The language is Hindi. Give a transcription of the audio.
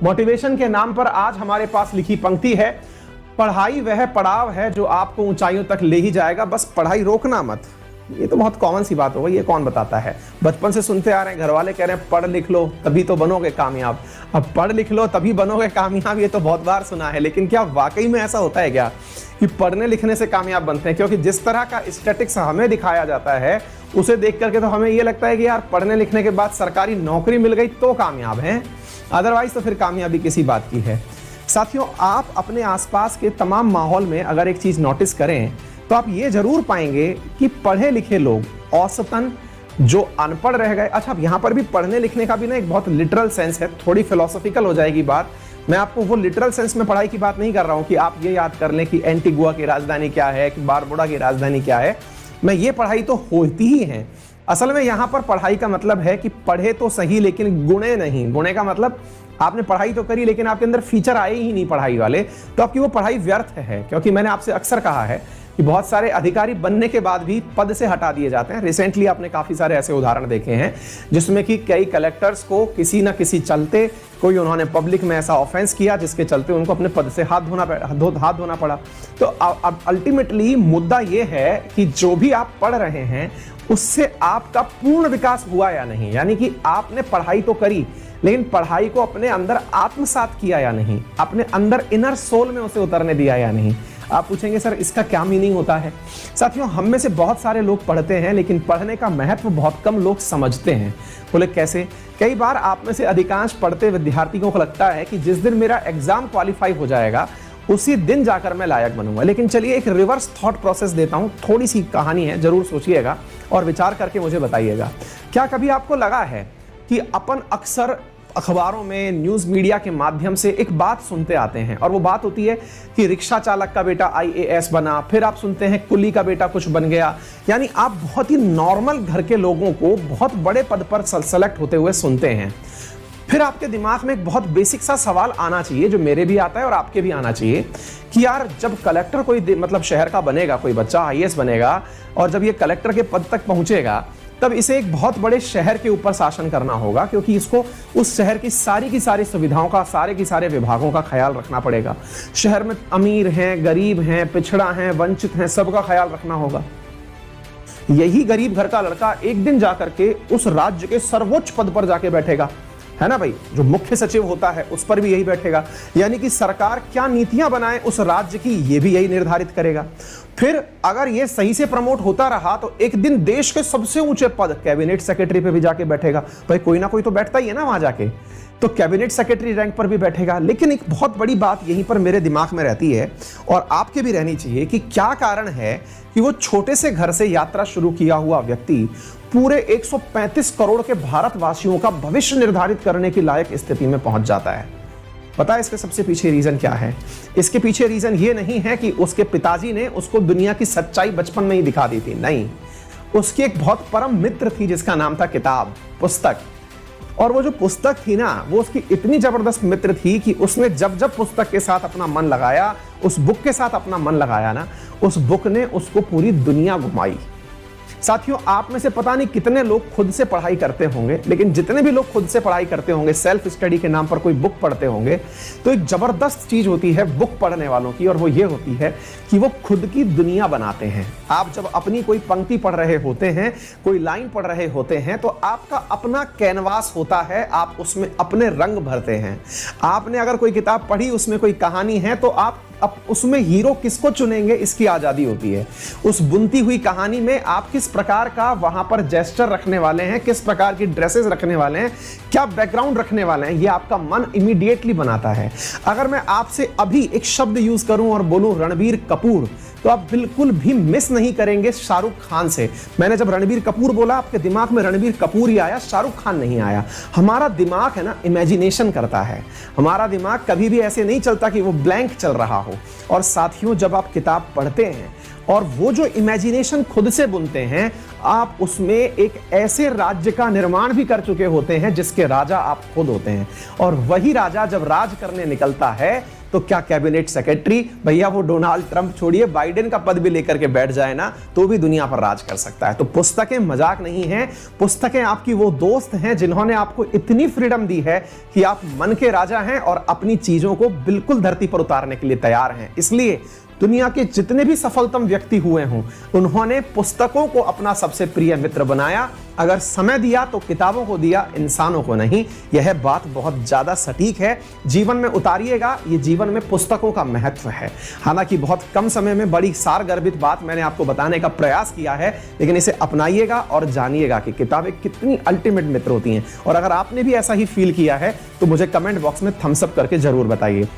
मोटिवेशन के नाम पर आज हमारे पास लिखी पंक्ति है, पढ़ाई वह पड़ाव है जो आपको ऊंचाइयों तक ले ही जाएगा, बस पढ़ाई रोकना मत। ये तो बहुत कॉमन सी बात हो गई, ये कौन बताता है? बचपन से सुनते आ रहे हैं, घर वाले कह रहे हैं पढ़ लिख लो तभी तो बनोगे कामयाब। अब पढ़ लिख लो तभी बनोगे कामयाब, ये तो बहुत बार सुना है, लेकिन क्या वाकई में ऐसा होता है क्या कि पढ़ने लिखने से कामयाब बनते हैं? क्योंकि जिस तरह का स्टैटिक्स हमें दिखाया जाता है उसे देख करके तो हमें ये लगता है कि यार पढ़ने लिखने के बाद सरकारी नौकरी मिल गई तो कामयाब हैं, अदरवाइज तो फिर कामयाबी किसी बात की है। साथियों, आप अपने आसपास के तमाम माहौल में अगर एक चीज नोटिस करें तो आप ये जरूर पाएंगे कि पढ़े लिखे लोग औसतन जो अनपढ़ रह गए। अच्छा, अब यहां पर भी पढ़ने लिखने का भी ना एक बहुत लिटरल सेंस है, थोड़ी फिलोसॉफिकल हो जाएगी बात। मैं आपको वो लिटरल सेंस में पढ़ाई की बात नहीं कर रहा हूं कि आप ये याद कर लें कि एंटीगुआ की राजधानी क्या है, कि बारबुडा की राजधानी क्या है। मैं ये पढ़ाई तो होती ही है। असल में यहां पर पढ़ाई का मतलब है कि पढ़े तो सही लेकिन गुणे नहीं। गुणे का मतलब आपने पढ़ाई तो करी लेकिन आपके अंदर फीचर आए ही नहीं पढ़ाई वाले, तो आपकी वो पढ़ाई व्यर्थ है। क्योंकि मैंने आपसे अक्सर कहा है कि बहुत सारे अधिकारी बनने के बाद भी पद से हटा दिए जाते हैं। रिसेंटली आपने काफी सारे ऐसे उदाहरण देखे हैं जिसमें कि कई कलेक्टर्स को किसी ना किसी चलते कोई उन्होंने पब्लिक में ऐसा ऑफेंस किया जिसके चलते उनको अपने पद से हाथ धोना पड़ा। तो अब अल्टीमेटली मुद्दा यह है कि जो भी आप पढ़ रहे हैं उससे आपका पूर्ण विकास हुआ या नहीं, यानी कि आपने पढ़ाई तो करी लेकिन पढ़ाई को अपने अंदर आत्मसात किया या नहीं, अपने अंदर इनर सोल में उसे उतरने दिया या नहीं। आप पूछेंगे सर इसका क्या मीनिंग होता है? साथियों, हम में से बहुत सारे लोग पढ़ते हैं लेकिन पढ़ने का महत्व बहुत कम लोग समझते हैं। बोले कैसे? कई बार आप में से अधिकांश पढ़ते विद्यार्थियों को लगता है कि जिस दिन मेरा एग्जाम क्वालिफाई हो जाएगा उसी दिन जाकर मैं लायक बनूंगा। लेकिन चलिए एक रिवर्स थॉट प्रोसेस देता हूं, थोड़ी सी कहानी है, जरूर सोचिएगा और विचार करके मुझे बताइएगा। क्या कभी आपको लगा है कि अपन अक्सर अखबारों में, न्यूज मीडिया के माध्यम से एक बात सुनते आते हैं और वो बात होती है कि रिक्शा चालक का बेटा आईएएस बना, फिर आप सुनते हैं कुली का बेटा कुछ बन गया, यानी आप बहुत ही नॉर्मल घर के लोगों को बहुत बड़े पद पर सेलेक्ट होते हुए सुनते हैं। फिर आपके दिमाग में एक बहुत बेसिक सा सवाल आना चाहिए जो मेरे भी आता है और आपके भी आना चाहिए कि यार जब कलेक्टर कोई मतलब शहर का बनेगा, कोई बच्चा आईएएस बनेगा और जब ये कलेक्टर के पद तक पहुंचेगा तब इसे एक बहुत बड़े शहर के ऊपर शासन करना होगा, क्योंकि इसको उस शहर की सारी सुविधाओं का, सारे के सारे विभागों का ख्याल रखना पड़ेगा। शहर में अमीर हैं, गरीब हैं, पिछड़ा हैं, वंचित हैं, सबका ख्याल रखना होगा। यही गरीब घर का लड़का एक दिन जाकर के उस राज्य के सर्वोच्च पद पर जाके बैठेगा, है ना भाई? जो मुख्य सचिव होता है उस पर भी यही बैठेगा, यानी कि सरकार क्या नीतियां बनाए उस राज्य की ये भी यही निर्धारित करेगा। फिर अगर ये सही से प्रमोट होता रहा तो एक दिन देश के सबसे ऊंचे पद कैबिनेट सेक्रेटरी पे भी जाके बैठेगा। भाई कोई ना कोई तो बैठता ही है ना वहां जाके, तो कैबिनेट सेक्रेटरी रैंक पर भी बैठेगा। लेकिन एक बहुत बड़ी बात यहीं पर मेरे दिमाग में रहती है और आपके भी रहनी चाहिए कि क्या कारण है कि वो छोटे से घर से यात्रा शुरू किया हुआ व्यक्ति पूरे 135 करोड़ के भारतवासियों का भविष्य निर्धारित करने की लायक स्थिति में पहुंच जाता है? पता है इसके सबसे पीछे रीजन क्या है? इसके पीछे रीजन ये नहीं है कि उसके पिताजी ने उसको दुनिया की सच्चाई बचपन में ही दिखा दी थी, नहीं। उसकी एक बहुत परम मित्र थी जिसका नाम था किताब, पुस्तक। और वो जो पुस्तक थी ना, वो उसकी इतनी जबरदस्त मित्र थी कि उसने जब जब पुस्तक के साथ अपना मन लगाया, उस बुक के साथ अपना मन लगाया ना, उस बुक ने उसको पूरी दुनिया घुमाई। साथियों, आप में से पता नहीं कितने लोग खुद से पढ़ाई करते होंगे, लेकिन जितने भी लोग खुद से पढ़ाई करते होंगे, सेल्फ स्टडी के नाम पर कोई बुक पढ़ते होंगे, तो एक जबरदस्त चीज होती है बुक पढ़ने वालों की, और वो ये होती है कि वो खुद की दुनिया बनाते हैं। आप जब अपनी कोई पंक्ति पढ़ रहे होते हैं, कोई लाइन पढ़ रहे होते हैं, तो आपका अपना कैनवास होता है, आप उसमें अपने रंग भरते हैं। आपने अगर कोई किताब पढ़ी, उसमें कोई कहानी है, तो आप अब उसमें हीरो किसको चुनेंगे इसकी आजादी होती है। उस बुनती हुई कहानी में आप किस प्रकार का वहां पर जेस्चर रखने वाले हैं, किस प्रकार की ड्रेसेस रखने वाले हैं, क्या बैकग्राउंड रखने वाले हैं, ये आपका मन इमीडिएटली बनाता है। अगर मैं आपसे अभी एक शब्द यूज करूं और बोलूं रणबीर कपूर, तो आप बिल्कुल भी मिस नहीं करेंगे शाहरुख खान से। मैंने जब रणबीर कपूर बोला, आपके दिमाग में रणबीर कपूर ही आया, शाहरुख खान नहीं आया। हमारा दिमाग है ना, इमेजिनेशन करता है। हमारा दिमाग कभी भी ऐसे नहीं चलता कि वो ब्लैंक चल रहा हो। और साथियों, जब आप किताब पढ़ते हैं और वो जो इमेजिनेशन खुद से बुनते हैं, आप उसमें एक ऐसे राज्य का निर्माण भी कर चुके होते हैं जिसके राजा आप खुद होते हैं। और वही राजा जब राज करने निकलता है तो क्या कैबिनेट सेक्रेटरी, भैया वो डोनाल्ड ट्रंप छोड़िए, बाइडेन का पद भी लेकर के बैठ जाए ना तो भी दुनिया पर राज कर सकता है। तो पुस्तकें मजाक नहीं है, पुस्तकें आपकी वो दोस्त हैं जिन्होंने आपको इतनी फ्रीडम दी है कि आप मन के राजा हैं और अपनी चीजों को बिल्कुल धरती पर उतारने के लिए तैयार हैं। इसलिए दुनिया के जितने भी सफलतम व्यक्ति हुए हों, उन्होंने पुस्तकों को अपना सबसे प्रिय मित्र बनाया। अगर समय दिया तो किताबों को दिया, इंसानों को नहीं। यह बात बहुत ज्यादा सटीक है, जीवन में उतारिएगा। ये जीवन में पुस्तकों का महत्व है। हालांकि बहुत कम समय में बड़ी सारगर्भित बात मैंने आपको बताने का प्रयास किया है, लेकिन इसे अपनाइएगा और जानिएगा कि किताबें कितनी अल्टीमेट मित्र होती हैं। और अगर आपने भी ऐसा ही फील किया है तो मुझे कमेंट बॉक्स में थम्स अप करके जरूर बताइए।